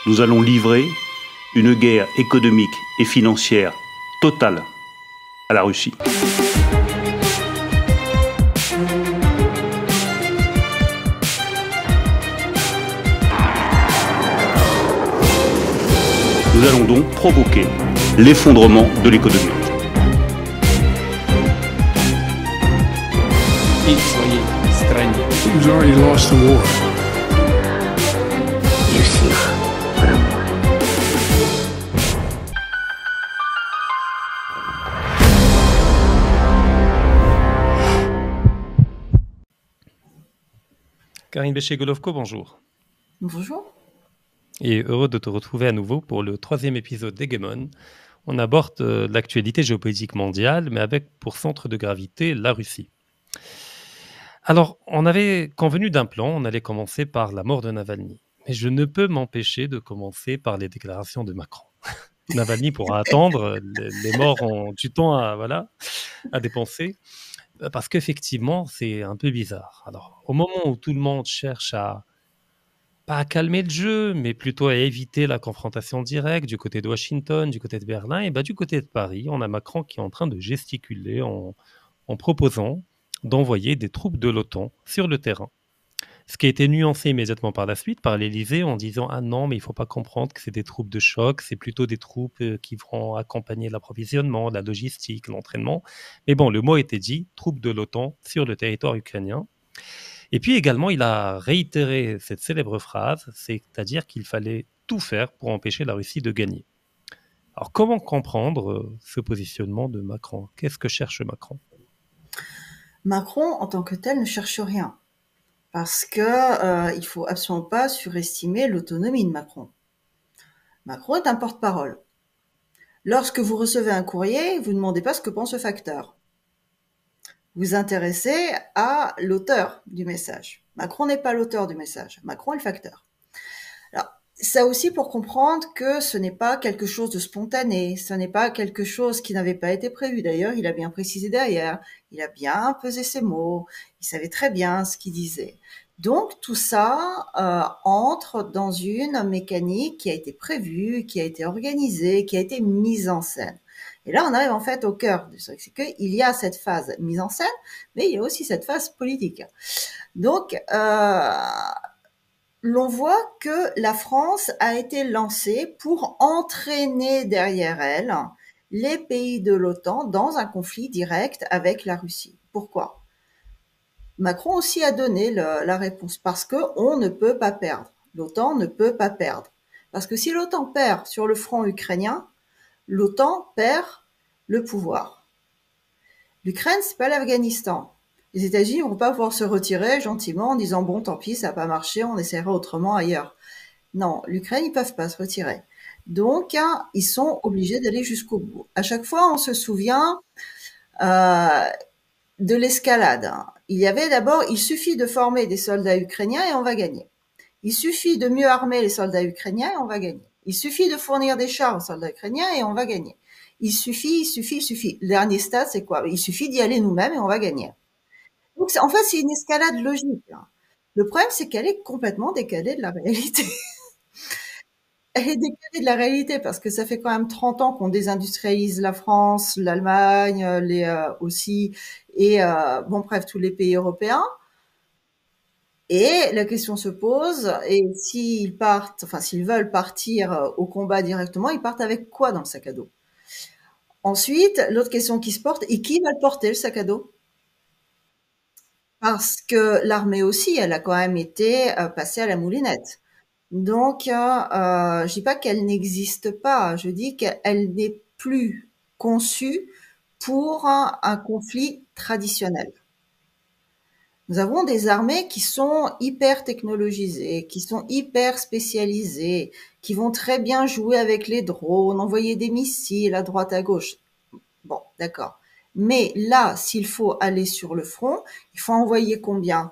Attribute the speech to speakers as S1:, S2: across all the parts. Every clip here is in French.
S1: Nous allons livrer une guerre économique et financière totale à la Russie. Nous allons donc provoquer l'effondrement de l'économie.
S2: He's already lost the war.
S3: И всех промоет.
S4: Karine Béché-Golovko, bonjour.
S5: Bonjour.
S4: Et heureux de te retrouver à nouveau pour le 3e épisode d'Hegemon. On aborde l'actualité géopolitique mondiale, mais avec pour centre de gravité la Russie. Alors, on avait convenu d'un plan, on allait commencer par la mort de Navalny. Mais je ne peux m'empêcher de commencer par les déclarations de Macron. Navalny pourra attendre, les morts ont du temps à dépenser, parce qu'effectivement, c'est un peu bizarre. Alors, au moment où tout le monde cherche pas à calmer le jeu, mais plutôt à éviter la confrontation directe du côté de Washington, du côté de Berlin, et du côté de Paris, on a Macron qui est en train de gesticuler en proposant d'envoyer des troupes de l'OTAN sur le terrain. Ce qui a été nuancé immédiatement par la suite par l'Élysée en disant « Ah non, mais il ne faut pas comprendre que c'est des troupes de choc, c'est plutôt des troupes qui vont accompagner l'approvisionnement, la logistique, l'entraînement. » Mais bon, le mot a été dit, troupes de l'OTAN sur le territoire ukrainien. Et puis également, il a réitéré cette célèbre phrase, c'est-à-dire qu'il fallait tout faire pour empêcher la Russie de gagner. Alors comment comprendre ce positionnement de Macron ? Qu'est-ce que cherche Macron ?
S5: Macron, en tant que tel, ne cherche rien. Parce que il faut absolument pas surestimer l'autonomie de Macron. Macron est un porte-parole. Lorsque vous recevez un courrier, vous ne demandez pas ce que pense le facteur. Vous vous intéressez à l'auteur du message. Macron n'est pas l'auteur du message. Macron est le facteur. Alors, ça aussi pour comprendre que ce n'est pas quelque chose de spontané, ce n'est pas quelque chose qui n'avait pas été prévu. D'ailleurs, il a bien précisé derrière, il a bien pesé ses mots, il savait très bien ce qu'il disait. Donc, tout ça entre dans une mécanique qui a été prévue, qui a été organisée, qui a été mise en scène. Et là, on arrive en fait au cœur du truc, c'est qu'il y a cette phase mise en scène, mais il y a aussi cette phase politique. Donc, l'on voit que la France a été lancée pour entraîner derrière elle les pays de l'OTAN dans un conflit direct avec la Russie. Pourquoi ? Macron aussi a donné la réponse, parce qu'on ne peut pas perdre. L'OTAN ne peut pas perdre. Parce que si l'OTAN perd sur le front ukrainien, l'OTAN perd le pouvoir. L'Ukraine, c'est pas l'Afghanistan. Les États-Unis vont pas pouvoir se retirer gentiment en disant bon, tant pis, ça n'a pas marché, on essaiera autrement ailleurs. Non, l'Ukraine, ils peuvent pas se retirer. Donc, ils sont obligés d'aller jusqu'au bout. À chaque fois, on se souvient de l'escalade. Il y avait d'abord, il suffit de former des soldats ukrainiens et on va gagner. Il suffit de mieux armer les soldats ukrainiens et on va gagner. Il suffit de fournir des chars aux soldats ukrainiens et on va gagner. Il suffit. Le dernier stade, c'est quoi ? Il suffit d'y aller nous-mêmes et on va gagner. Donc, en fait, c'est une escalade logique. Le problème, c'est qu'elle est complètement décalée de la réalité. Elle est décalée de la réalité parce que ça fait quand même 30 ans qu'on désindustrialise la France, l'Allemagne, aussi, et tous les pays européens. Et la question se pose, et s'ils veulent partir au combat directement, ils partent avec quoi dans le sac à dos ? Ensuite, l'autre question qui se porte, et qui va le porter, le sac à dos ? Parce que l'armée aussi, elle a quand même été passée à la moulinette. Donc, je dis pas qu'elle n'existe pas, je dis qu'elle n'est plus conçue pour un conflit traditionnel. Nous avons des armées qui sont hyper technologisées, qui sont hyper spécialisées, qui vont très bien jouer avec les drones, envoyer des missiles à droite à gauche. Bon, d'accord. Mais là, s'il faut aller sur le front, il faut envoyer combien ?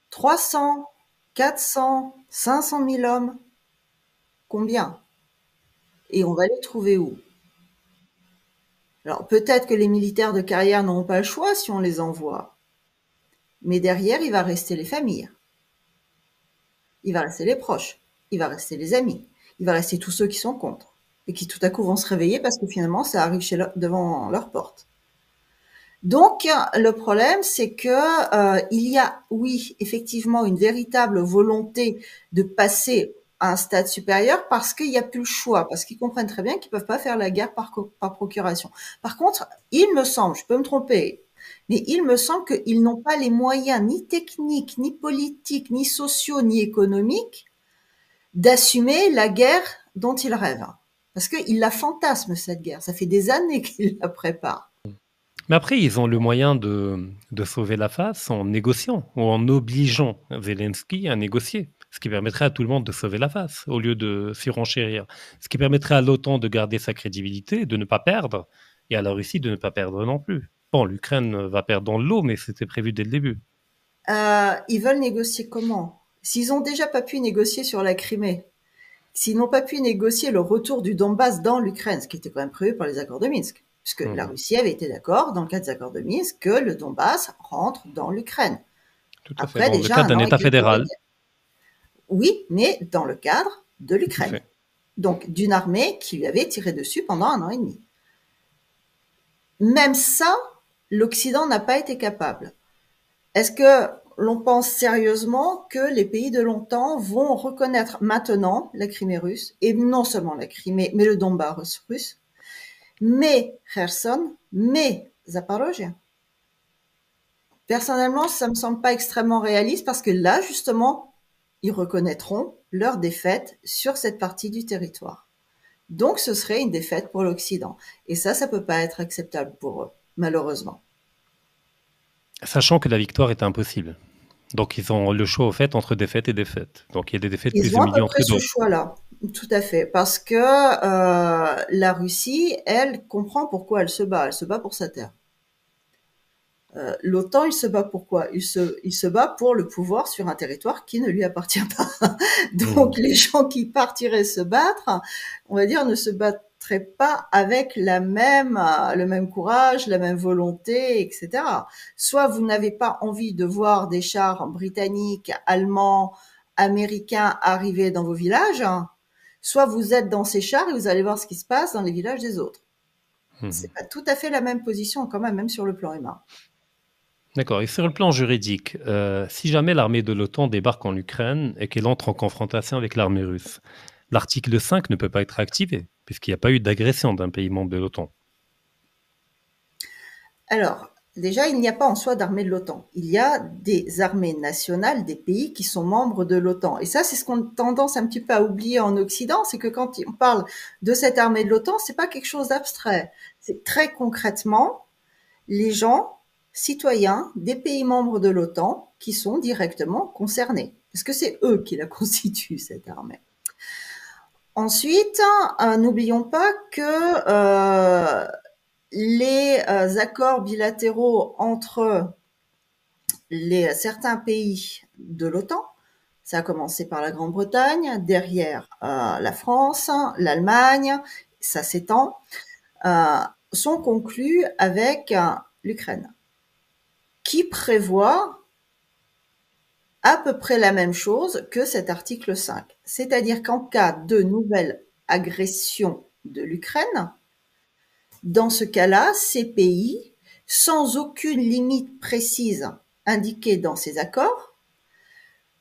S5: 300, 400, 500 000 hommes ? Combien ? Et on va les trouver où ? Alors, peut-être que les militaires de carrière n'auront pas le choix si on les envoie. Mais derrière, il va rester les familles. Il va rester les proches. il va rester les amis, il va rester tous ceux qui sont contre et qui tout à coup vont se réveiller parce que finalement ça arrive devant leur porte. Donc le problème, c'est que il y a, oui, effectivement, une véritable volonté de passer à un stade supérieur parce qu'il n'y a plus le choix, parce qu'ils comprennent très bien qu'ils peuvent pas faire la guerre par procuration. Par contre, il me semble, je peux me tromper, mais il me semble qu'ils n'ont pas les moyens ni techniques, ni politiques, ni sociaux, ni économiques d'assumer la guerre dont ils rêvent. Parce qu'ils la fantasment, cette guerre. Ça fait des années qu'ils la préparent.
S4: Mais après, ils ont le moyen de sauver la face en négociant ou en obligeant Zelensky à négocier, ce qui permettrait à tout le monde de sauver la face au lieu de surenchérir, ce qui permettrait à l'OTAN de garder sa crédibilité, de ne pas perdre, et à la Russie de ne pas perdre non plus. Bon, l'Ukraine va perdre dans l'eau, mais c'était prévu dès le début.
S5: Ils veulent négocier comment? S'ils ont déjà pas pu négocier sur la Crimée, s'ils n'ont pas pu négocier le retour du Donbass dans l'Ukraine, ce qui était quand même prévu par les accords de Minsk, puisque la Russie avait été d'accord, dans le cadre des accords de Minsk, que le Donbass rentre dans l'Ukraine.
S4: Tout à fait. Dans le cadre d'un État fédéral.
S5: Oui, mais dans le cadre de l'Ukraine. Donc, d'une armée qui lui avait tiré dessus pendant 1 an et demi. Même ça, l'Occident n'a pas été capable. Est-ce que l'on pense sérieusement que les pays de l'OTAN vont reconnaître maintenant la Crimée russe, et non seulement la Crimée, mais le Donbass russe, mais Kherson, mais Zaporozhye? Personnellement, ça me semble pas extrêmement réaliste parce que là, justement, ils reconnaîtront leur défaite sur cette partie du territoire. Donc, ce serait une défaite pour l'Occident. Et ça peut pas être acceptable pour eux, malheureusement.
S4: Sachant que la victoire est impossible. Donc, ils ont le choix, au fait, entre défaite et défaite. Donc, il y a des défaites plus humiliantes que d'autres.
S5: Ils ont ce choix-là, tout à fait. Parce que la Russie, elle, comprend pourquoi elle se bat. Elle se bat pour sa terre. L'OTAN, il se bat pour quoi? Il se bat pour le pouvoir sur un territoire qui ne lui appartient pas. Donc, les gens qui partiraient se battre, on va dire, ne se battraient pas avec le même courage, la même volonté, etc. Soit vous n'avez pas envie de voir des chars britanniques, allemands, américains arriver dans vos villages, soit vous êtes dans ces chars et vous allez voir ce qui se passe dans les villages des autres. C'est pas tout à fait la même position quand même sur le plan humain.
S4: D'accord. Et sur le plan juridique, si jamais l'armée de l'OTAN débarque en Ukraine et qu'elle entre en confrontation avec l'armée russe, l'article 5 ne peut pas être activé, puisqu'il n'y a pas eu d'agression d'un pays membre de l'OTAN.
S5: Alors, déjà, il n'y a pas en soi d'armée de l'OTAN. Il y a des armées nationales des pays qui sont membres de l'OTAN. Et ça, c'est ce qu'on a tendance un petit peu à oublier en Occident, c'est que quand on parle de cette armée de l'OTAN, c'est pas quelque chose d'abstrait. C'est très concrètement les gens, citoyens des pays membres de l'OTAN qui sont directement concernés. Parce que c'est eux qui la constituent, cette armée. Ensuite, n'oublions pas que les accords bilatéraux entre certains pays de l'OTAN, ça a commencé par la Grande-Bretagne, derrière la France, l'Allemagne, ça s'étend, sont conclus avec l'Ukraine, qui prévoit à peu près la même chose que cet article 5. C'est-à-dire qu'en cas de nouvelle agression de l'Ukraine, dans ce cas-là, ces pays, sans aucune limite précise indiquée dans ces accords,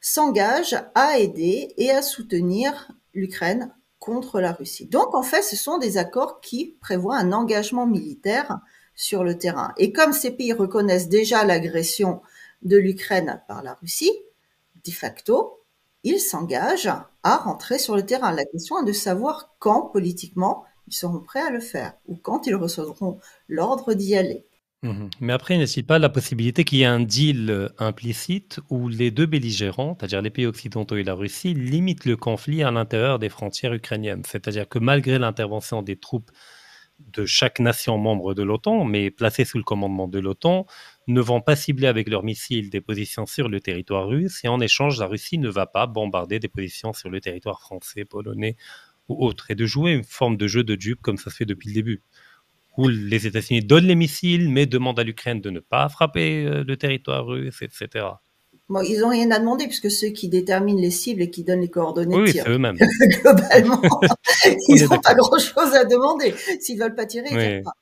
S5: s'engagent à aider et à soutenir l'Ukraine contre la Russie. Donc, en fait, ce sont des accords qui prévoient un engagement militaire sur le terrain. Et comme ces pays reconnaissent déjà l'agression de l'Ukraine par la Russie, de facto, ils s'engagent à rentrer sur le terrain. La question est de savoir quand, politiquement, ils seront prêts à le faire ou quand ils recevront l'ordre d'y aller.
S4: Mais après, n'est-il pas la possibilité qu'il y ait un deal implicite où les deux belligérants, c'est-à-dire les pays occidentaux et la Russie, limitent le conflit à l'intérieur des frontières ukrainiennes? C'est-à-dire que malgré l'intervention des troupes de chaque nation membre de l'OTAN, mais placées sous le commandement de l'OTAN, ne vont pas cibler avec leurs missiles des positions sur le territoire russe, et en échange, la Russie ne va pas bombarder des positions sur le territoire français, polonais ou autre, et de jouer une forme de jeu de dupes comme ça se fait depuis le début, où les États-Unis donnent les missiles, mais demandent à l'Ukraine de ne pas frapper le territoire russe, etc.
S5: Bon, ils n'ont rien à demander puisque ceux qui déterminent les cibles et qui donnent les coordonnées de
S4: Oui,
S5: tir,
S4: c'est eux-mêmes.
S5: globalement,
S4: On
S5: ils
S4: est
S5: n'ont pas
S4: d'accord.
S5: grand-chose à demander. S'ils veulent pas tirer, ils tirent
S4: Oui,
S5: pas.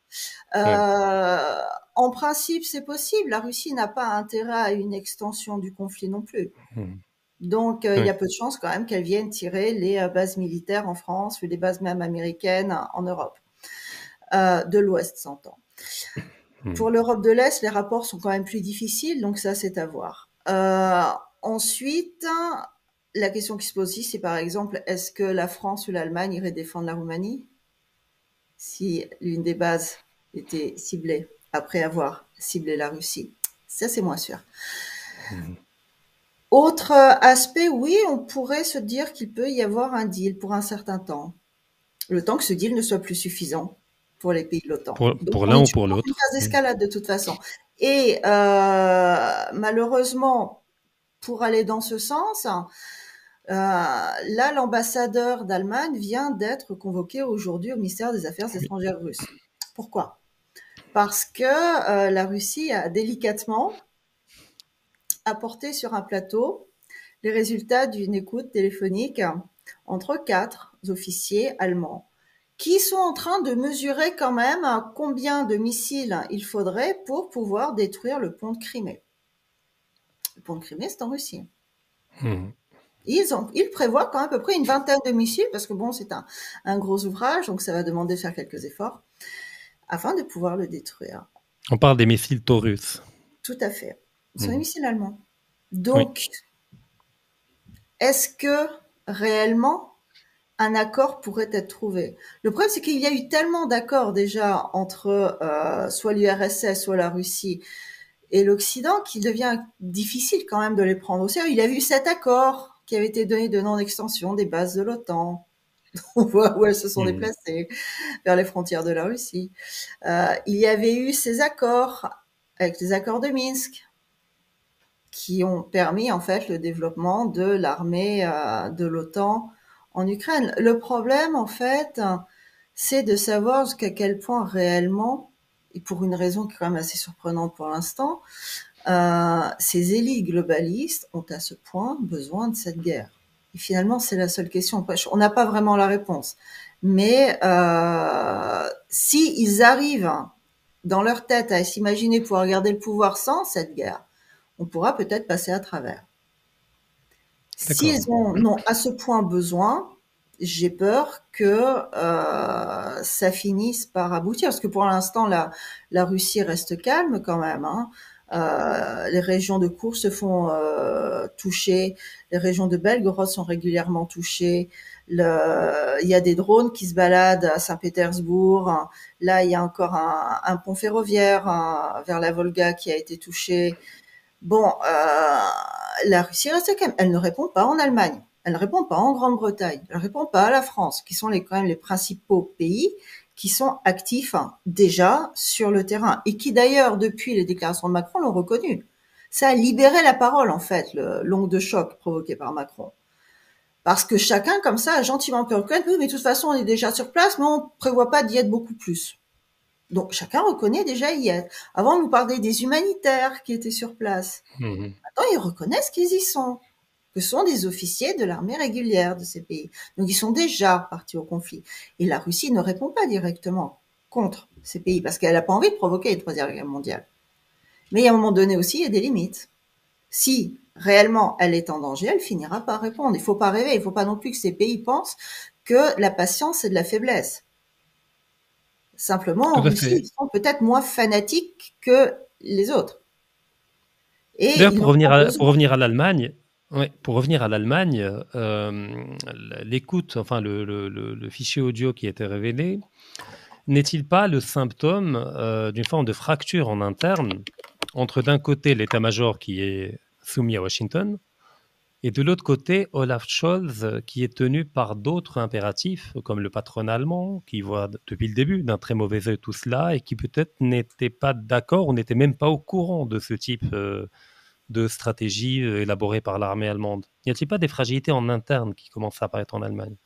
S4: oui.
S5: En principe, c'est possible. La Russie n'a pas intérêt à une extension du conflit non plus.
S4: Mhm.
S5: Donc, il y
S4: Oui.
S5: a peu de chances quand même qu'elle vienne tirer les bases militaires en France ou les bases même américaines en Europe. De l'Ouest, s'entend.
S4: Mhm.
S5: Pour l'Europe de l'Est, les rapports sont quand même plus difficiles, donc ça, c'est à voir. Ensuite, la question qui se pose aussi, c'est par exemple, est-ce que la France ou l'Allemagne iraient défendre la Roumanie si l'une des bases était ciblée après avoir ciblé la Russie? Ça, c'est moins sûr.
S4: Mhm.
S5: Autre aspect, oui, on pourrait se dire qu'il peut y avoir un deal pour un certain temps, le temps que ce deal ne soit plus suffisant pour les pays de l'OTAN. Donc,
S4: Pour
S5: on
S4: l'un
S5: est
S4: ou
S5: toujours
S4: pour
S5: dans une
S4: l'autre.
S5: phase d'escalade de toute façon. Et malheureusement, pour aller dans ce sens, là, l'ambassadeur d'Allemagne vient d'être convoqué aujourd'hui au ministère des Affaires
S4: Oui.
S5: étrangères russe. Pourquoi? Parce que la Russie a délicatement apporté sur un plateau les résultats d'une écoute téléphonique entre 4 officiers allemands qui sont en train de mesurer quand même combien de missiles il faudrait pour pouvoir détruire le pont de Crimée. Le pont de Crimée, c'est en Russie.
S4: Mhm.
S5: Ils prévoient quand même à peu près une vingtaine de missiles, parce que bon, c'est un gros ouvrage, donc ça va demander de faire quelques efforts, afin de pouvoir le détruire.
S4: On parle des missiles Taurus.
S5: Tout à fait. Ce sont des
S4: Mhm.
S5: missiles allemands.
S4: Oui.
S5: Donc, est-ce que réellement un accord pourrait être trouvé? Le problème, c'est qu'il y a eu tellement d'accords déjà entre soit l'URSS, soit la Russie et l'Occident qu'il devient difficile quand même de les prendre au sérieux. Il y a eu cet accord qui avait été donné de non-extension des bases de l'OTAN. On voit où elles se sont
S4: Mhm.
S5: déplacées, vers les frontières de la Russie. Il y avait eu ces accords avec les accords de Minsk qui ont permis en fait le développement de l'armée de l'OTAN en Ukraine. Le problème en fait, c'est de savoir jusqu'à quel point réellement, et pour une raison qui est quand même assez surprenante pour l'instant, ces élites globalistes ont à ce point besoin de cette guerre. Et finalement, c'est la seule question. On n'a pas vraiment la réponse. Mais si ils arrivent dans leur tête à s'imaginer pouvoir garder le pouvoir sans cette guerre, on pourra peut-être passer à travers.
S4: D'accord.
S5: S'ils en ont à ce point besoin, j'ai peur que ça finisse par aboutir, parce que pour l'instant, la Russie reste calme quand même. Hein. Les régions de Koursk se font toucher, les régions de Belgorod sont régulièrement touchées. Il y a des drones qui se baladent à Saint-Pétersbourg. Là, il y a encore un pont ferroviaire vers la Volga qui a été touché. Bon, la Russie reste calme. Elle ne répond pas en Allemagne. Elle ne répond pas en Grande-Bretagne. Elle ne répond pas à la France, qui sont quand même les principaux pays qui sont actifs déjà sur le terrain et qui d'ailleurs, depuis les déclarations de Macron, l'ont reconnu. Ça a libéré la parole, en fait, l'onde de choc provoquée par Macron. Parce que chacun, comme ça, a gentiment pu reconnaître, oui, mais de toute façon, on est déjà sur place, mais on prévoit pas d'y être beaucoup plus. Donc, chacun reconnaît déjà y être. Avant, on nous parlait des humanitaires qui étaient sur place.
S4: Mhm.
S5: Maintenant, ils reconnaissent qu'ils y sont, que ce sont des officiers de l'armée régulière de ces pays. Donc, ils sont déjà partis au conflit. Et la Russie ne répond pas directement contre ces pays, parce qu'elle n'a pas envie de provoquer une troisième guerre mondiale. Mais à un moment donné aussi, il y a des limites. Si réellement elle est en danger, elle finira par répondre. Il ne faut pas rêver, il ne faut pas non plus que ces pays pensent que la patience est de la faiblesse. Simplement, en
S4: Tout à
S5: Russie,
S4: fait.
S5: ils sont peut-être moins fanatiques que les autres. Et
S4: D'ailleurs,
S5: ils n'ont pas
S4: pour
S5: besoin.
S4: revenir à l'Allemagne, ouais, pour revenir à l'Allemagne, l'écoute, enfin le fichier audio qui a été révélé, n'est-il pas le symptôme d'une forme de fracture en interne entre d'un côté l'état-major qui est soumis à Washington et de l'autre côté Olaf Scholz qui est tenu par d'autres impératifs comme le patronat allemand qui voit depuis le début d'un très mauvais œil tout cela et qui peut-être n'était pas d'accord ou n'était même pas au courant de ce type de stratégie élaborée par l'armée allemande. N'y a-t-il pas des fragilités en interne qui commencent à apparaître en Allemagne?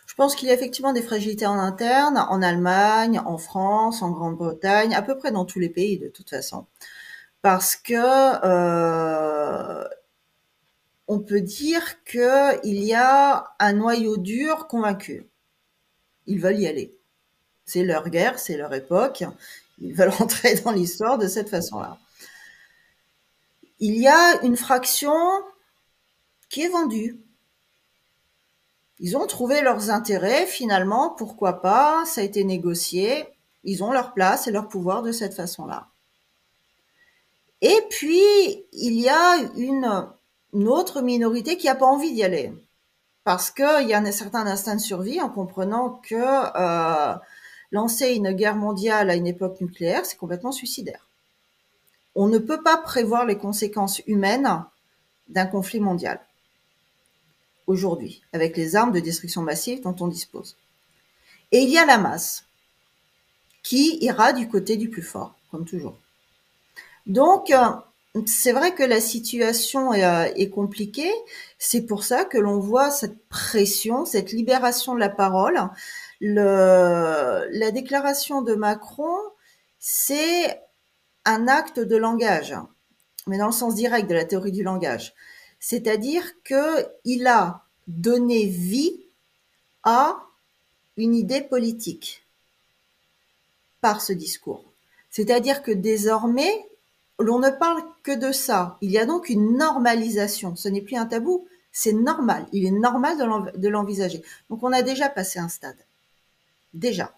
S5: Je pense qu'il y a effectivement des fragilités en interne, en Allemagne, en France, en Grande-Bretagne, à peu près dans tous les pays de toute façon. parce que on peut dire qu'il y a un noyau dur convaincu. Ils veulent y aller. C'est leur guerre, c'est leur époque. Ils veulent entrer dans l'histoire de cette façon-là. Il y a une fraction qui est vendue. Ils ont trouvé leurs intérêts, finalement, pourquoi pas, ça a été négocié, ils ont leur place et leur pouvoir de cette façon-là. Et puis, il y a une autre minorité qui n'a pas envie d'y aller, parce qu'il y a un certain instinct de survie en comprenant que lancer une guerre mondiale à une époque nucléaire, c'est complètement suicidaire. On ne peut pas prévoir les conséquences humaines d'un conflit mondial aujourd'hui, avec les armes de destruction massive dont on dispose. Et il y a la masse qui ira du côté du plus fort, comme toujours. Donc, c'est vrai que la situation est compliquée. C'est pour ça que l'on voit cette pression, cette libération de la parole. La déclaration de Macron, c'est un acte de langage, mais dans le sens direct de la théorie du langage. C'est-à-dire qu'il a donné vie à une idée politique par ce discours. C'est-à-dire que désormais, l'on ne parle que de ça. Il y a donc une normalisation. Ce n'est plus un tabou, c'est normal. Il est normal de l'envisager. Donc on a déjà passé un stade. Déjà.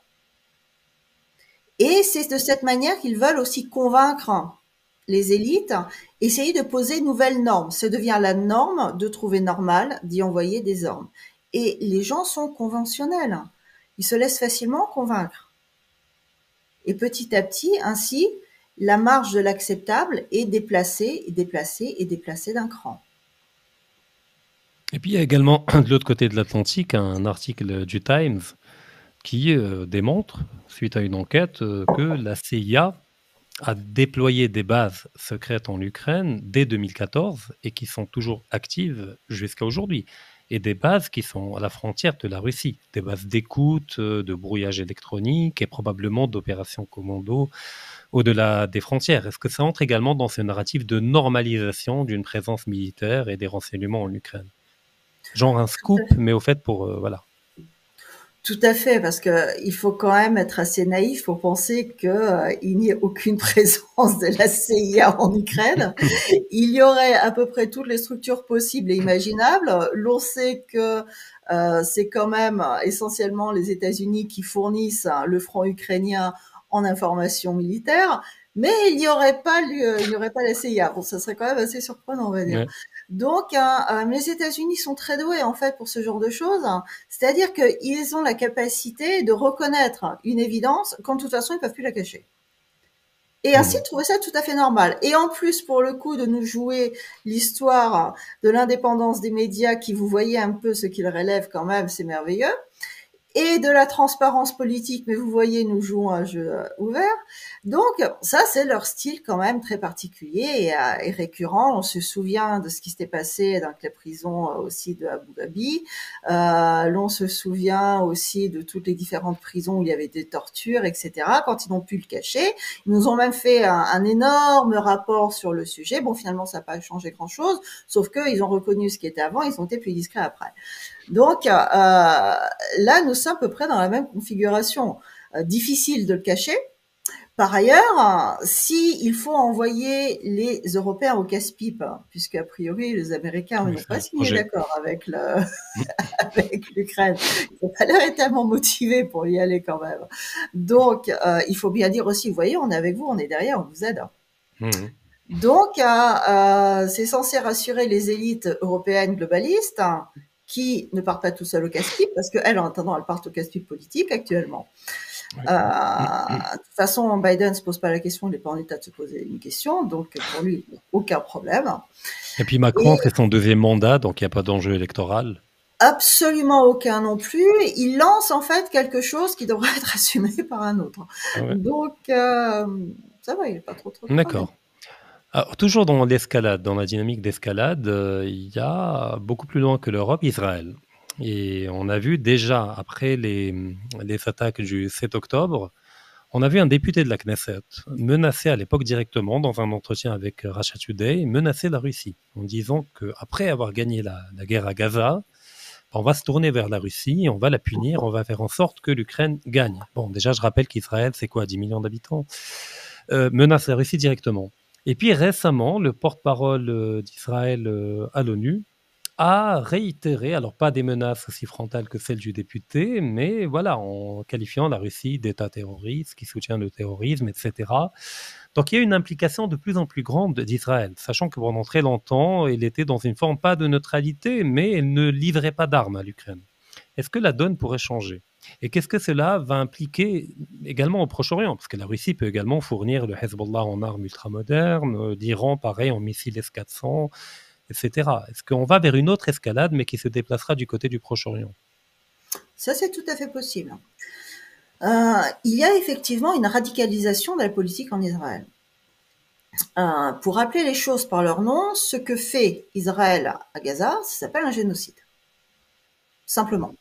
S5: Et c'est de cette manière qu'ils veulent aussi convaincre les élites, essayer de poser de nouvelles normes. Ça devient la norme de trouver normal d'y envoyer des armes. Et les gens sont conventionnels. Ils se laissent facilement convaincre. Et petit à petit, ainsi, la marge de l'acceptable est déplacée, d'un cran.
S4: Et puis il y a également de l'autre côté de l'Atlantique un article du Times qui démontre, suite à une enquête, que la CIA a déployé des bases secrètes en Ukraine dès 2014 et qui sont toujours actives jusqu'à aujourd'hui. Et des bases qui sont à la frontière de la Russie, des bases d'écoute, de brouillage électronique et probablement d'opérations commando au-delà des frontières. Est-ce que ça entre également dans ce narratif de normalisation d'une présence militaire et des renseignements en Ukraine? Genre un scoop, mais au fait pour... voilà.
S5: Tout à fait, parce que il faut quand même être assez naïf pour penser qu'il n'y ait aucune présence de la CIA en Ukraine. Il y aurait à peu près toutes les structures possibles et imaginables. L'on sait que c'est quand même essentiellement les États-Unis qui fournissent le front ukrainien en information militaire, mais il n'y aurait pas la CIA. Bon, ça serait quand même assez surprenant, on va dire. Ouais. Donc, les États-Unis sont très doués en fait pour ce genre de choses. C'est-à-dire qu'ils ont la capacité de reconnaître une évidence quand de toute façon ils peuvent plus la cacher. Et ainsi trouver ça tout à fait normal. Et en plus, pour le coup, de nous jouer l'histoire de l'indépendance des médias, qui vous voyez un peu ce qu'ils relèvent quand même, c'est merveilleux. Et de la transparence politique, mais vous voyez, nous jouons un jeu ouvert. Donc, ça, c'est leur style quand même très particulier et récurrent. On se souvient de ce qui s'était passé dans les prisons aussi de Abu Dhabi. L'on se souvient aussi de toutes les différentes prisons où il y avait des tortures, etc. Quand ils n'ont pu le cacher, ils nous ont même fait un énorme rapport sur le sujet. Bon, finalement, ça n'a pas changé grand-chose, sauf qu'ils ont reconnu ce qui était avant, ils ont été plus discrets après. Donc là, nous sommes à peu près dans la même configuration. Difficile de le cacher. Par ailleurs, il faut envoyer les Européens au casse-pipe, puisque a priori les Américains n'ont pas signé d'accord avec l'Ukraine. Ils n'ont pas l'air tellement motivés pour y aller quand même. Donc, il faut bien dire aussi, vous voyez, on est avec vous, on est derrière, on vous aide. Donc, c'est censé rassurer les élites européennes globalistes, qui ne partent pas tout seuls au casse-pipe, parce qu'elles, en attendant, elles partent au casse-pipe politique actuellement. De toute façon, Biden ne se pose pas la question, il n'est pas en état de se poser une question, donc pour lui, aucun problème.
S4: Et puis Macron, c'est son deuxième mandat, donc il n'y a pas d'enjeu électoral.
S5: Absolument aucun non plus. Il lance en fait quelque chose qui devrait être assumé par un autre. Ouais. Donc, ça va, il n'est pas trop.
S4: D'accord. Alors, toujours dans l'escalade, dans la dynamique d'escalade, il y a beaucoup plus loin que l'Europe, Israël. Et on a vu déjà, après les attaques du 7 octobre, On a vu un député de la Knesset menacer à l'époque directement, dans un entretien avec Russia Today, menacer la Russie en disant qu'après avoir gagné la guerre à Gaza, on va se tourner vers la Russie, on va la punir, on va faire en sorte que l'Ukraine gagne. Bon, déjà, je rappelle qu'Israël, c'est quoi, 10 millions d'habitants, menace la Russie directement. Et puis récemment, le porte-parole d'Israël à l'ONU a réitéré, alors pas des menaces aussi frontales que celles du député, mais voilà, en qualifiant la Russie d'État terroriste, qui soutient le terrorisme, etc. Donc il y a une implication de plus en plus grande d'Israël, sachant que pendant très longtemps, elle était dans une forme pas de neutralité, mais elle ne livrait pas d'armes à l'Ukraine. Est-ce que la donne pourrait changer? Et qu'est-ce que cela va impliquer également au Proche-Orient? Parce que la Russie peut également fournir le Hezbollah en armes ultramodernes, l'Iran pareil en missiles S-400, etc. Est-ce qu'on va vers une autre escalade, mais qui se déplacera du côté du Proche-Orient?
S5: Ça, c'est tout à fait possible. Il y a effectivement une radicalisation de la politique en Israël. Pour appeler les choses par leur nom, ce que fait Israël à Gaza, ça s'appelle un génocide. Simplement.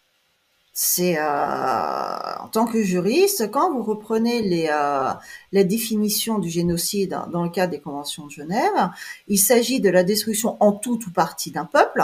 S5: C'est en tant que juriste, quand vous reprenez la définition du génocide dans le cadre des conventions de Genève, il s'agit de la destruction en tout ou partie d'un peuple.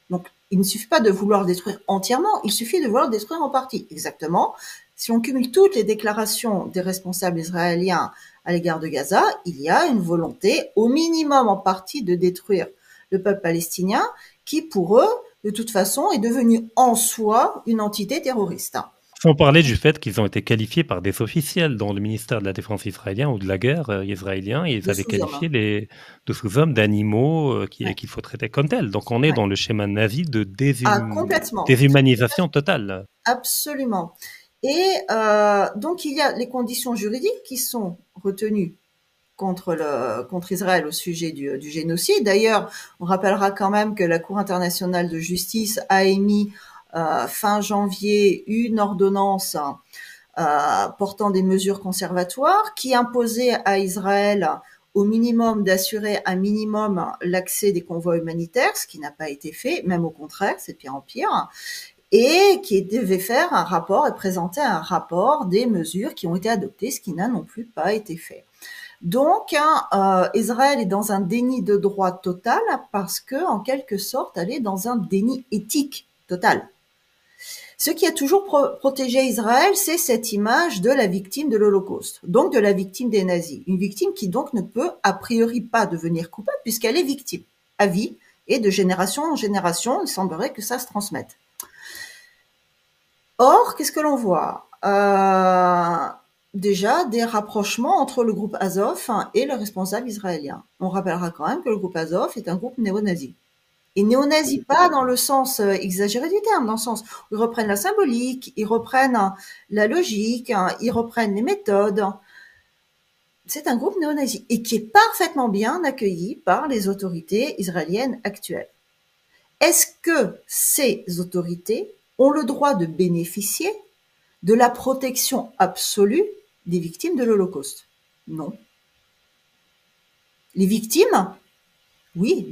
S5: Donc, il ne suffit pas de vouloir le détruire entièrement, il suffit de vouloir le détruire en partie. Exactement. Si on cumule toutes les déclarations des responsables israéliens à l'égard de Gaza, il y a une volonté, au minimum en partie, de détruire le peuple palestinien, qui pour eux, de toute façon, est devenu en soi une entité terroriste.
S4: Sans parler du fait qu'ils ont été qualifiés par des officiels dans le ministère de la Défense israélien ou de la guerre israélien, ils avaient qualifié de sous-hommes d'animaux qu'il faut traiter comme tels. Donc on est dans le schéma nazi de déshumanisation totale.
S5: Absolument. Et donc il y a les conditions juridiques qui sont retenues contre Israël au sujet du génocide. D'ailleurs, on rappellera quand même que la Cour internationale de justice a émis fin janvier une ordonnance portant des mesures conservatoires qui imposait à Israël au minimum d'assurer un minimum l'accès des convois humanitaires, ce qui n'a pas été fait, même au contraire, c'est de pire en pire, et qui devait faire un rapport et présenter un rapport des mesures qui ont été adoptées, ce qui n'a non plus pas été fait. Donc, Israël est dans un déni de droit total parce que, en quelque sorte, elle est dans un déni éthique total. Ce qui a toujours protégé Israël, c'est cette image de la victime de l'Holocauste, donc de la victime des nazis. Une victime qui donc ne peut a priori pas devenir coupable puisqu'elle est victime à vie et de génération en génération, il semblerait que ça se transmette. Or, qu'est-ce que l'on voit ? Déjà des rapprochements entre le groupe Azov et le responsable israélien. On rappellera quand même que le groupe Azov est un groupe néo-nazi. Et néo-nazi pas dans le sens exagéré du terme, dans le sens où ils reprennent la symbolique, ils reprennent la logique, ils reprennent les méthodes. C'est un groupe néo-nazi et qui est parfaitement bien accueilli par les autorités israéliennes actuelles. Est-ce que ces autorités ont le droit de bénéficier de la protection absolue des victimes de l'Holocauste? Non. Les victimes, oui,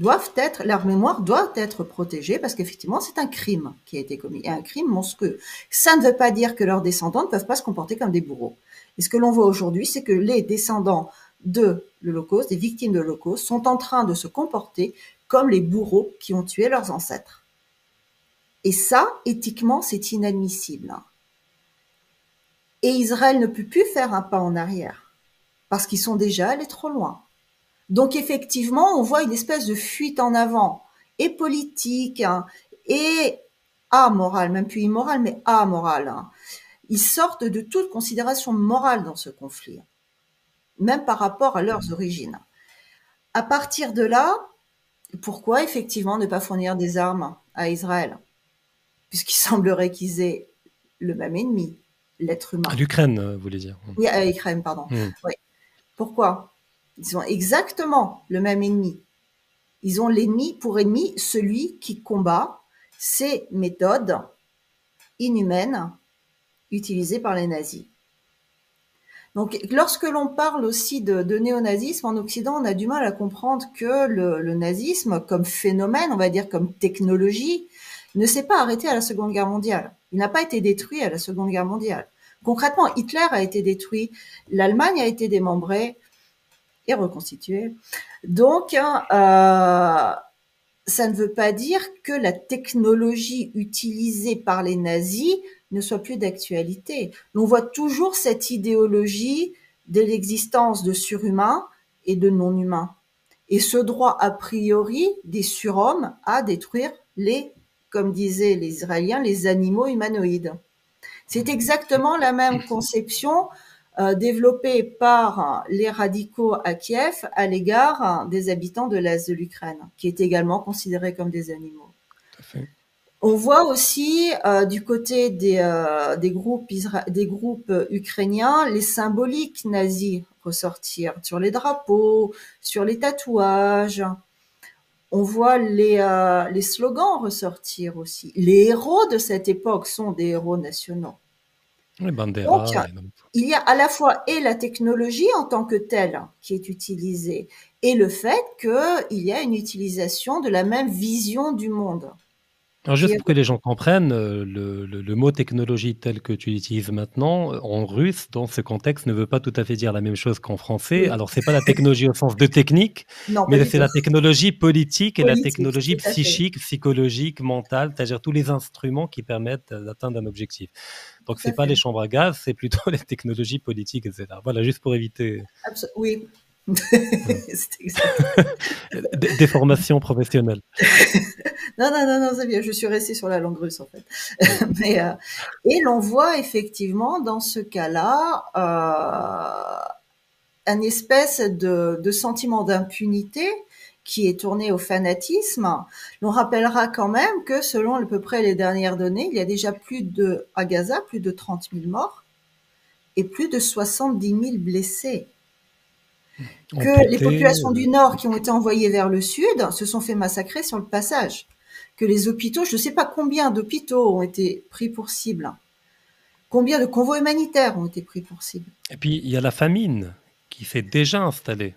S5: leur mémoire doit être protégée parce qu'effectivement, c'est un crime qui a été commis, et un crime monstrueux. Ça ne veut pas dire que leurs descendants ne peuvent pas se comporter comme des bourreaux. Et ce que l'on voit aujourd'hui, c'est que les descendants de l'Holocauste, des victimes de l'Holocauste, sont en train de se comporter comme les bourreaux qui ont tué leurs ancêtres. Et ça, éthiquement, c'est inadmissible. Et Israël ne peut plus faire un pas en arrière parce qu'ils sont déjà allés trop loin. Donc effectivement, on voit une espèce de fuite en avant, et politique, et amorale, même plus immorale, mais amorale. Ils sortent de toute considération morale dans ce conflit, même par rapport à leurs origines. À partir de là, pourquoi effectivement ne pas fournir des armes à Israël? Puisqu'il semblerait qu'ils aient le même ennemi, l'être humain.
S4: À l'Ukraine, vous voulez dire?
S5: Oui, à l'Ukraine, pardon. Oui. Pourquoi? Ils ont exactement le même ennemi. Ils ont l'ennemi pour ennemi celui qui combat ces méthodes inhumaines utilisées par les nazis. Donc, lorsque l'on parle aussi de néonazisme en Occident, on a du mal à comprendre que le nazisme, comme phénomène, on va dire comme technologie, ne s'est pas arrêté à la Seconde Guerre mondiale. Il n'a pas été détruit à la Seconde Guerre mondiale. Concrètement, Hitler a été détruit, l'Allemagne a été démembrée et reconstituée. Donc, ça ne veut pas dire que la technologie utilisée par les nazis ne soit plus d'actualité. On voit toujours cette idéologie de l'existence de surhumains et de non-humains. Et ce droit a priori des surhommes à détruire comme disaient les Israéliens, les animaux humanoïdes. C'est exactement la même conception développée par les radicaux à Kiev à l'égard des habitants de l'Est de l'Ukraine, qui étaient également considérés comme des animaux.
S4: Tout à fait.
S5: On voit aussi du côté des groupes ukrainiens les symboliques nazis ressortir sur les drapeaux, sur les tatouages. On voit les slogans ressortir aussi. Les héros de cette époque sont des héros nationaux.
S4: Les Bandera.
S5: Donc, il y a à la fois et la technologie en tant que telle qui est utilisée et le fait qu'il y a une utilisation de la même vision du monde.
S4: Alors juste pour que les gens comprennent, le mot technologie tel que tu l'utilises maintenant, en russe, dans ce contexte, ne veut pas tout à fait dire la même chose qu'en français.
S5: Oui.
S4: Alors, c'est pas la technologie au sens de technique,
S5: Non,
S4: mais
S5: pas du
S4: c'est
S5: tout.
S4: la technologie politique et la
S5: Politique,
S4: technologie
S5: tout à fait.
S4: psychique, psychologique, mentale, c'est-à-dire tous les instruments qui permettent d'atteindre un objectif. Donc,
S5: Tout à
S4: c'est pas
S5: fait.
S4: les chambres à gaz, c'est plutôt les technologies politiques, etc. Voilà, juste pour éviter
S5: Oui. C'est exact.
S4: des formations professionnelles.
S5: Non, c'est bien. Je suis restée sur la langue russe, en fait. Mais, et l'on voit effectivement, dans ce cas-là, un espèce de sentiment d'impunité qui est tourné au fanatisme. On rappellera quand même que selon à peu près les dernières données, il y a déjà à Gaza, plus de 30 000 morts et plus de 70 000 blessés. Que les populations du Nord qui ont été envoyées vers le Sud se sont fait massacrer sur le passage. Que les hôpitaux, je ne sais pas combien d'hôpitaux ont été pris pour cible. Combien de convois humanitaires ont été pris pour cible.
S4: Et puis, il y a la famine qui s'est déjà installée.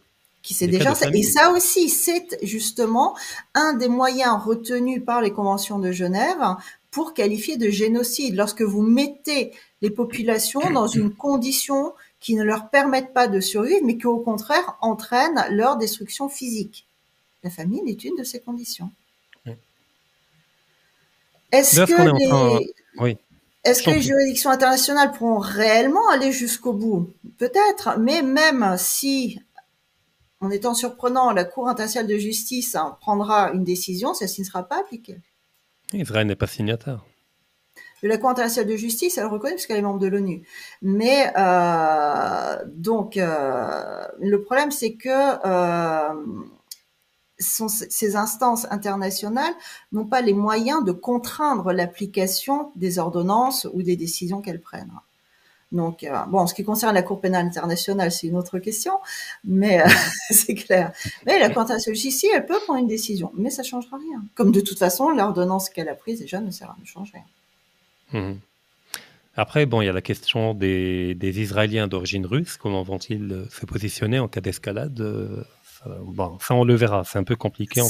S5: Et ça aussi, c'est justement un des moyens retenus par les conventions de Genève pour qualifier de génocide. Lorsque vous mettez les populations dans une condition qui ne leur permettent pas de survivre, mais qui au contraire entraînent leur destruction physique. La famine est une de ces conditions.
S4: Oui.
S5: Est-ce que les juridictions internationales pourront réellement aller jusqu'au bout? Peut-être, mais même si, en étant surprenant, la Cour internationale de justice prendra une décision, celle-ci ne sera pas appliquée.
S4: Israël n'est pas signataire.
S5: La Cour internationale de justice, elle reconnaît parce qu'elle est membre de l'ONU. Mais le problème, c'est que ces instances internationales n'ont pas les moyens de contraindre l'application des ordonnances ou des décisions qu'elles prennent. Donc, en ce qui concerne la Cour pénale internationale, c'est une autre question, mais c'est clair. Mais la Cour internationale de justice, elle peut prendre une décision, mais ça ne changera rien. Comme de toute façon, l'ordonnance qu'elle a prise déjà ne change rien.
S4: Après, il y a la question des Israéliens d'origine russe. Comment vont-ils se positionner en cas d'escalade? Ça, on le verra. C'est un peu compliqué.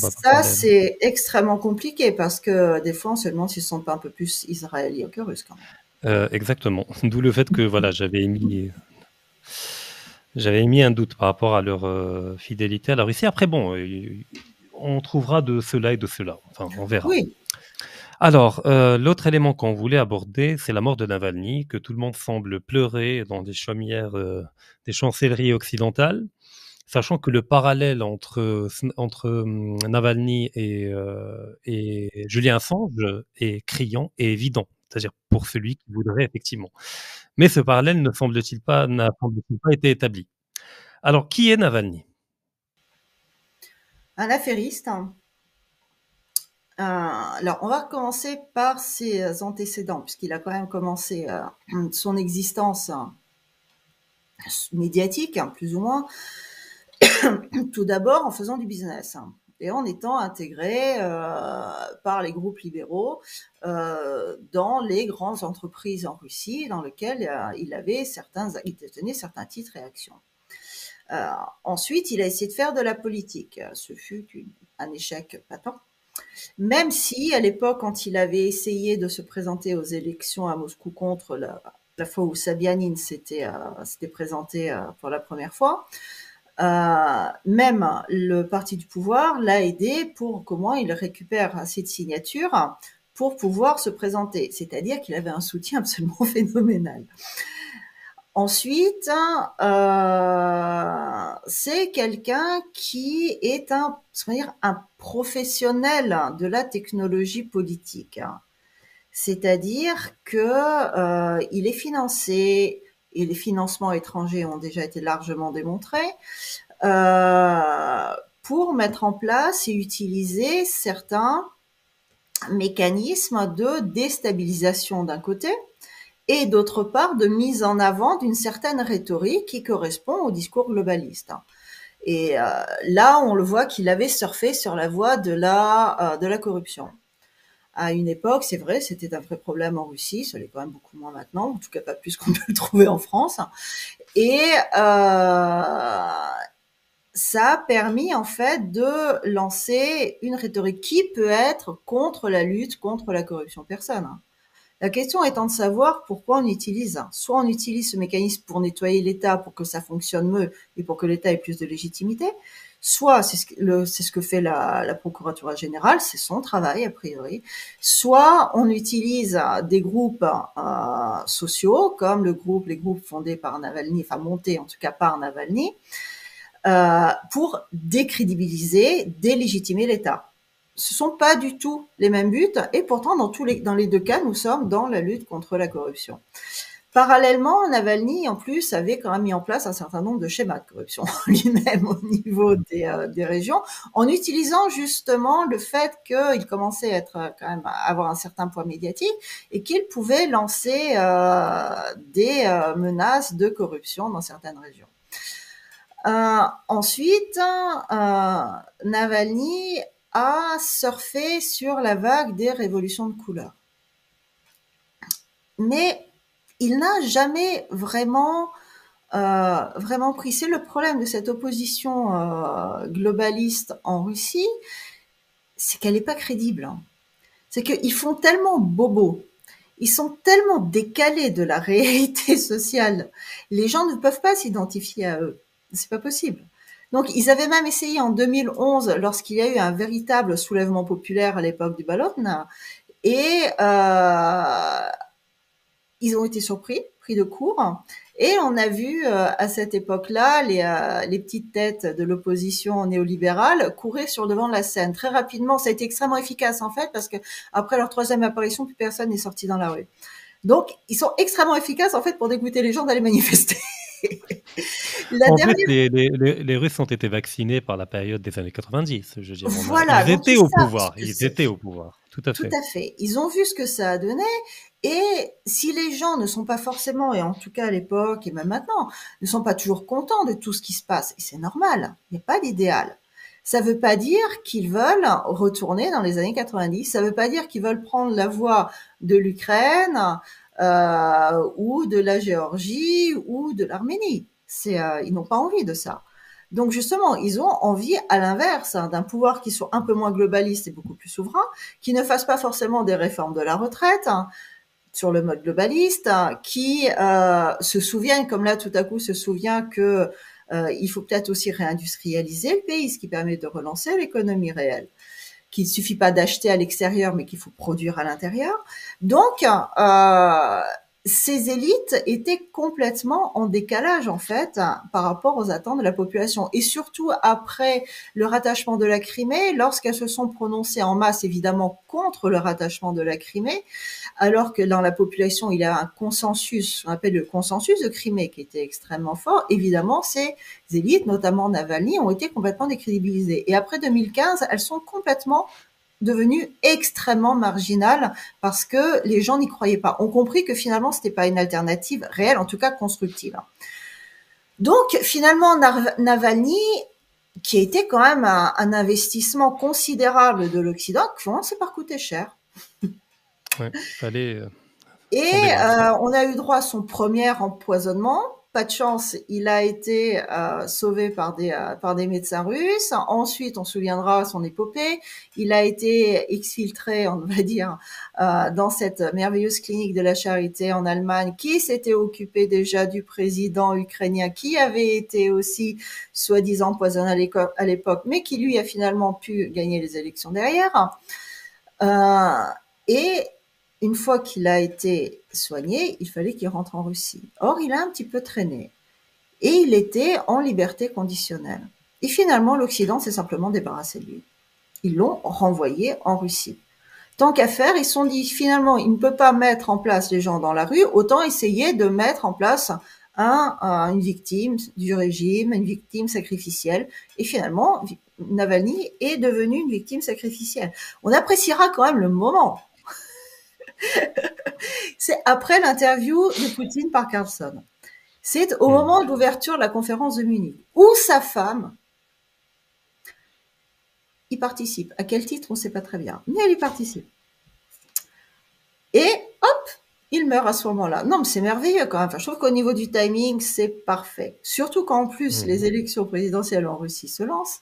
S5: C'est extrêmement compliqué parce que des fois, on se demande s'ils ne sont pas un peu plus israéliens que russes quand même.
S4: Exactement. D'où le fait que j'avais émis un doute par rapport à leur fidélité à la Russie. Après, on trouvera de cela et de cela. Enfin, on verra.
S5: Oui.
S4: Alors, l'autre élément qu'on voulait aborder, c'est la mort de Navalny, que tout le monde semble pleurer dans des chaumières des chancelleries occidentales, sachant que le parallèle entre Navalny et Julian Assange est criant et évident, c'est-à-dire pour celui qui voudrait effectivement. Mais ce parallèle n'a semble-t-il pas été établi. Alors, qui est Navalny?
S5: Un affairiste. Alors, on va commencer par ses antécédents, puisqu'il a quand même commencé son existence médiatique, plus ou moins, tout d'abord en faisant du business et en étant intégré par les groupes libéraux dans les grandes entreprises en Russie, dans lesquelles il détenait certains titres et actions. Ensuite, il a essayé de faire de la politique. Ce fut un échec patent. Même si, à l'époque, quand il avait essayé de se présenter aux élections à Moscou contre la fois où Sabianine s'était présenté pour la première fois. Même le parti du pouvoir l'a aidé pour comment il récupère assez de signatures pour pouvoir se présenter. C'est-à-dire qu'il avait un soutien absolument phénoménal. Ensuite, c'est quelqu'un qui est un professionnel de la technologie politique. C'est-à-dire que il est financé, et les financements étrangers ont déjà été largement démontrés, pour mettre en place et utiliser certains mécanismes de déstabilisation d'un côté, et d'autre part de mise en avant d'une certaine rhétorique qui correspond au discours globaliste. Et là, on le voit qu'il avait surfé sur la voie de la corruption. À une époque, c'est vrai, c'était un vrai problème en Russie, ça l'est quand même beaucoup moins maintenant, en tout cas pas plus qu'on peut le trouver en France. Et ça a permis en fait de lancer une rhétorique qui peut être contre la lutte contre la corruption. Personne. La question étant de savoir pourquoi on utilise. Soit on utilise ce mécanisme pour nettoyer l'État, pour que ça fonctionne mieux et pour que l'État ait plus de légitimité. Soit c'est ce que fait la Procuratura générale, c'est son travail a priori. Soit on utilise des groupes sociaux comme les groupes fondés par Navalny, enfin montés en tout cas par Navalny, pour décrédibiliser, délégitimer l'État. Ce sont pas du tout les mêmes buts, et pourtant dans les deux cas, nous sommes dans la lutte contre la corruption. Parallèlement, Navalny, en plus, avait quand même mis en place un certain nombre de schémas de corruption lui-même au niveau des régions, en utilisant justement le fait qu'il commençait à être quand même à avoir un certain poids médiatique et qu'il pouvait lancer des menaces de corruption dans certaines régions. Ensuite, Navalny a surfé sur la vague des révolutions de couleur. Mais il n'a jamais vraiment pris. C'est le problème de cette opposition globaliste en Russie, c'est qu'elle n'est pas crédible. C'est qu'ils font tellement bobo, ils sont tellement décalés de la réalité sociale, les gens ne peuvent pas s'identifier à eux. C'est pas possible. Donc, ils avaient même essayé en 2011, lorsqu'il y a eu un véritable soulèvement populaire à l'époque du Balotna, et ils ont été surpris, pris de court, et on a vu à cette époque-là les petites têtes de l'opposition néolibérale courir sur le devant de la scène. Très rapidement, ça a été extrêmement efficace en fait, parce que après leur troisième apparition, plus personne n'est sorti dans la rue. Donc, ils sont extrêmement efficaces en fait pour dégoûter les gens d'aller manifester.
S4: En fait, les Russes ont été vaccinés par la période des années 90. Je dirais.
S5: Voilà,
S4: ils étaient au pouvoir. Ils étaient au pouvoir. Tout à fait.
S5: Tout à fait. Ils ont vu ce que ça a donné. Et si les gens ne sont pas forcément, et en tout cas à l'époque et même maintenant, ne sont pas toujours contents de tout ce qui se passe, et c'est normal, il n'y a pas d'idéal. Ça ne veut pas dire qu'ils veulent retourner dans les années 90. Ça ne veut pas dire qu'ils veulent prendre la voie de l'Ukraine ou de la Géorgie ou de l'Arménie. Ils n'ont pas envie de ça. Donc justement, ils ont envie, à l'inverse, d'un pouvoir qui soit un peu moins globaliste et beaucoup plus souverain, qui ne fasse pas forcément des réformes de la retraite sur le mode globaliste, qui se souvienne, comme là tout à coup se souvient que il faut peut-être aussi réindustrialiser le pays, ce qui permet de relancer l'économie réelle, qu'il ne suffit pas d'acheter à l'extérieur, mais qu'il faut produire à l'intérieur. Donc, ces élites étaient complètement en décalage, en fait, par rapport aux attentes de la population. Et surtout, après le rattachement de la Crimée, lorsqu'elles se sont prononcées en masse, évidemment, contre le rattachement de la Crimée, alors que dans la population, il y a un consensus, on appelle le consensus de Crimée, qui était extrêmement fort. Évidemment, ces élites, notamment Navalny, ont été complètement décrédibilisées. Et après 2015, elles sont complètement devenues extrêmement marginales parce que les gens n'y croyaient pas. On compris que finalement, c'était pas une alternative réelle, en tout cas constructive. Donc, finalement, Navalny, qui a été quand même un investissement considérable de l'Occident, commence par coûter cher.
S4: Ouais, fallait.
S5: Et on a eu droit à son premier empoisonnement pas de chance, il a été sauvé par des médecins russes. Ensuite, on se souviendra son épopée. Il a été exfiltré, on va dire, dans cette merveilleuse clinique de la Charité en Allemagne, qui s'était occupée déjà du président ukrainien, qui avait été aussi soi-disant empoisonné à l'époque, mais qui lui a finalement pu gagner les élections derrière. Et une fois qu'il a été soigné, il fallait qu'il rentre en Russie. Or, il a un petit peu traîné. Et il était en liberté conditionnelle. Et finalement, l'Occident s'est simplement débarrassé de lui. Ils l'ont renvoyé en Russie. Tant qu'à faire, ils se sont dit, finalement, il ne peut pas mettre en place les gens dans la rue, autant essayer de mettre en place une victime du régime, une victime sacrificielle. Et finalement, Navalny est devenu une victime sacrificielle. On appréciera quand même le moment. C'est après l'interview de Poutine par Carlson. C'est au moment de l'ouverture de la conférence de Munich, où sa femme y participe. À quel titre, on ne sait pas très bien, mais elle y participe. Et hop, il meurt à ce moment-là. Non, mais c'est merveilleux quand même. Enfin, je trouve qu'au niveau du timing, c'est parfait. Surtout qu'en plus, les élections présidentielles en Russie se lancent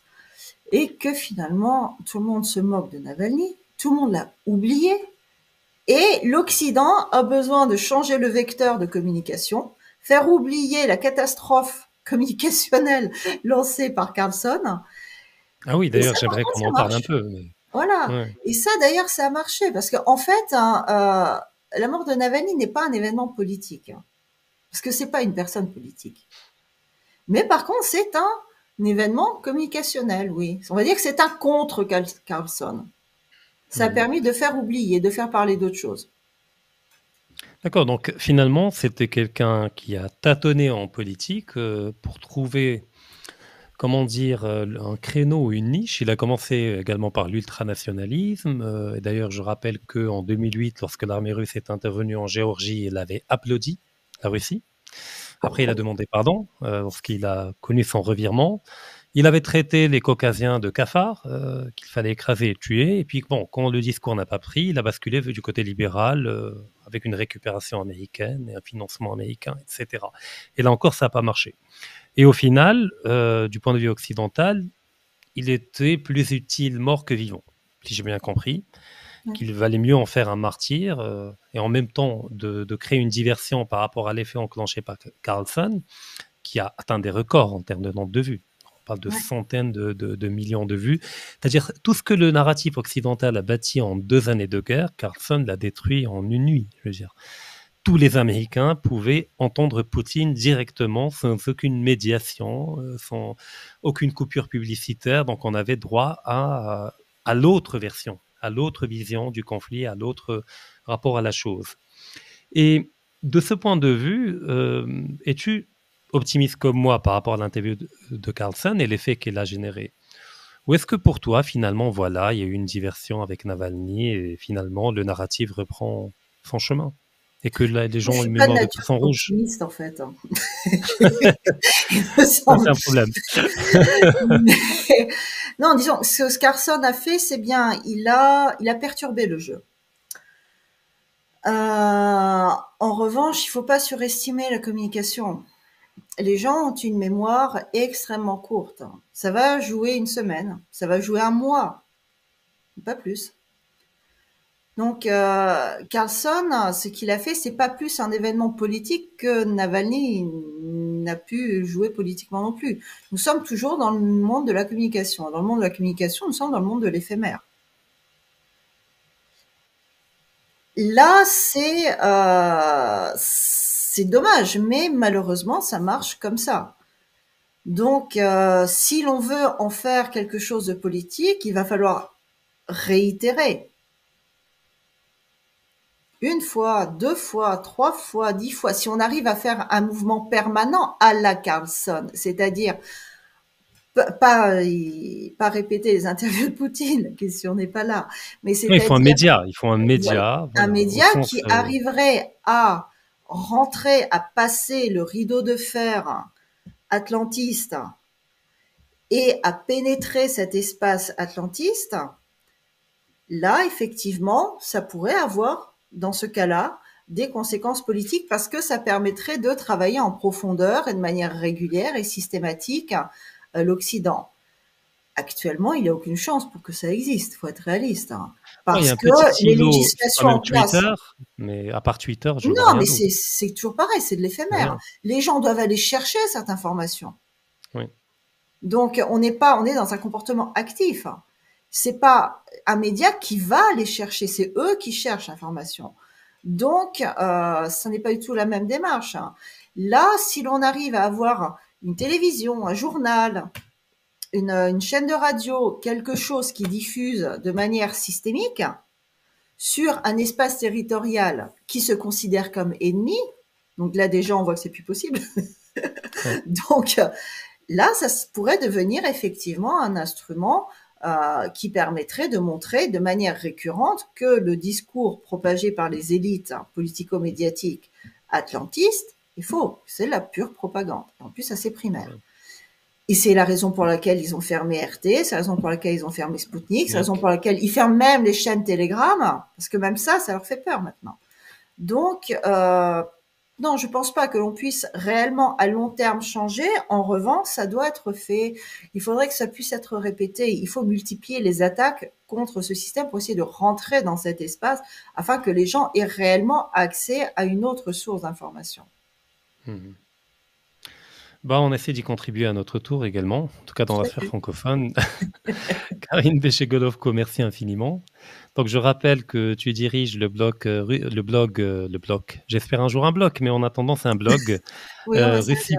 S5: et que finalement, tout le monde se moque de Navalny, tout le monde l'a oublié. Et l'Occident a besoin de changer le vecteur de communication, faire oublier la catastrophe communicationnelle lancée par Carlson.
S4: Ah oui, d'ailleurs, j'aimerais qu'on en parle un peu. Mais...
S5: Voilà. Ouais. Et ça, d'ailleurs, ça a marché parce qu'en fait, la mort de Navalny n'est pas un événement politique, parce que c'est pas une personne politique. Mais par contre, c'est un événement communicationnel, oui. On va dire que c'est un contre Carlson. Ça a permis de faire oublier, de faire parler d'autres choses.
S4: D'accord, donc finalement, c'était quelqu'un qui a tâtonné en politique pour trouver, comment dire, un créneau ou une niche. Il a commencé également par l'ultranationalisme. D'ailleurs, je rappelle qu'en 2008, lorsque l'armée russe est intervenue en Géorgie, il avait applaudi la Russie. Après, il a demandé pardon lorsqu'il a connu son revirement. Il avait traité les Caucasiens de cafards, qu'il fallait écraser et tuer. Et puis, bon, quand le discours n'a pas pris, il a basculé du côté libéral, avec une récupération américaine et un financement américain, etc. Et là encore, ça n'a pas marché. Et au final, du point de vue occidental, il était plus utile mort que vivant, si j'ai bien compris, qu'il valait mieux en faire un martyr et en même temps de créer une diversion par rapport à l'effet enclenché par Carlson, qui a atteint des records en termes de nombre de vues. On parle de centaines de millions de vues. C'est-à-dire tout ce que le narratif occidental a bâti en 2 années de guerre, Carlson l'a détruit en une nuit, je veux dire. Tous les Américains pouvaient entendre Poutine directement, sans aucune médiation, sans aucune coupure publicitaire. Donc, on avait droit à l'autre version, à l'autre vision du conflit, à l'autre rapport à la chose. Et de ce point de vue, es-tu optimiste comme moi par rapport à l'interview de Carlson et l'effet qu'elle a généré? Ou est-ce que pour toi, finalement, voilà, il y a eu une diversion avec Navalny et finalement, le narratif reprend son chemin? Et que là, les gens ont une mémoire de poisson rouge.
S5: Je suis pas optimiste, en fait.
S4: C'est un problème.
S5: Mais, non, disons, ce que Carlson a fait, c'est bien. Il a perturbé le jeu. En revanche, il faut pas surestimer la communication. Les gens ont une mémoire extrêmement courte. Ça va jouer une semaine, ça va jouer un mois, pas plus. Donc, Carlson, ce qu'il a fait, c'est pas plus un événement politique que Navalny n'a pu jouer politiquement non plus. Nous sommes toujours dans le monde de la communication. Dans le monde de la communication, nous sommes dans le monde de l'éphémère. Là, c'est dommage, mais malheureusement, ça marche comme ça. Donc, si l'on veut en faire quelque chose de politique, il va falloir réitérer. 1 fois, 2 fois, 3 fois, 10 fois. Si on arrive à faire un mouvement permanent à la Carlson, c'est-à-dire pas répéter les interviews de Poutine, la question n'est pas là. Mais
S4: il faut un média, il faut un média.
S5: Voilà, un média qui arriverait à rentrer, à passer le rideau de fer atlantiste et à pénétrer cet espace atlantiste. Là, effectivement, ça pourrait avoir, dans ce cas-là, des conséquences politiques parce que ça permettrait de travailler en profondeur et de manière régulière et systématique l'Occident. Actuellement, il n'y a aucune chance pour que ça existe, il faut être réaliste.
S4: Il y a
S5: Parce
S4: un
S5: que
S4: petit
S5: les
S4: îlot, c'est
S5: législations
S4: quand
S5: en
S4: même
S5: place.
S4: Twitter, mais à part Twitter, je vois
S5: Non,
S4: rien
S5: mais
S4: d'autre.
S5: c'est toujours pareil, c'est de l'éphémère.
S4: Rien.
S5: Les gens doivent aller chercher cette information.
S4: Oui.
S5: Donc, on est dans un comportement actif. C'est pas un média qui va aller chercher, c'est eux qui cherchent l'information. Donc, ce n'est pas du tout la même démarche. Là, si l'on arrive à avoir une télévision, un journal, une chaîne de radio, quelque chose qui diffuse de manière systémique sur un espace territorial qui se considère comme ennemi, donc là déjà on voit que c'est plus possible.
S4: Ouais.
S5: Donc là, ça pourrait devenir effectivement un instrument qui permettrait de montrer de manière récurrente que le discours propagé par les élites politico-médiatiques atlantistes est faux. C'est la pure propagande. En plus, assez primaire.
S4: Ouais.
S5: Et c'est la raison pour laquelle ils ont fermé RT, c'est la raison pour laquelle ils ont fermé Sputnik, c'est la raison
S4: Donc,
S5: pour laquelle ils ferment même les chaînes Telegram, parce que même ça leur fait peur maintenant. Donc, non, je pense pas que l'on puisse réellement à long terme changer. En revanche, ça doit être fait. Il faudrait que ça puisse être répété. Il faut multiplier les attaques contre ce système pour essayer de rentrer dans cet espace afin que les gens aient réellement accès à une autre source d'information.
S4: mhm. On essaie d'y contribuer à notre tour également, en tout cas dans la sphère francophone. Karine Béchegolovko, merci infiniment. Donc, je rappelle que tu diriges le blog, j'espère un jour un blog, mais en attendant, c'est un blog,
S5: Oui,
S4: Russie,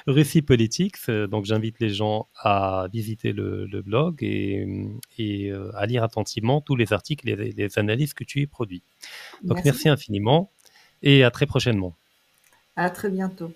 S4: Russie Politics. Donc, j'invite les gens à visiter le blog et à lire attentivement tous les articles et les analyses que tu y produis. Donc, merci infiniment et à très prochainement.
S5: À très bientôt.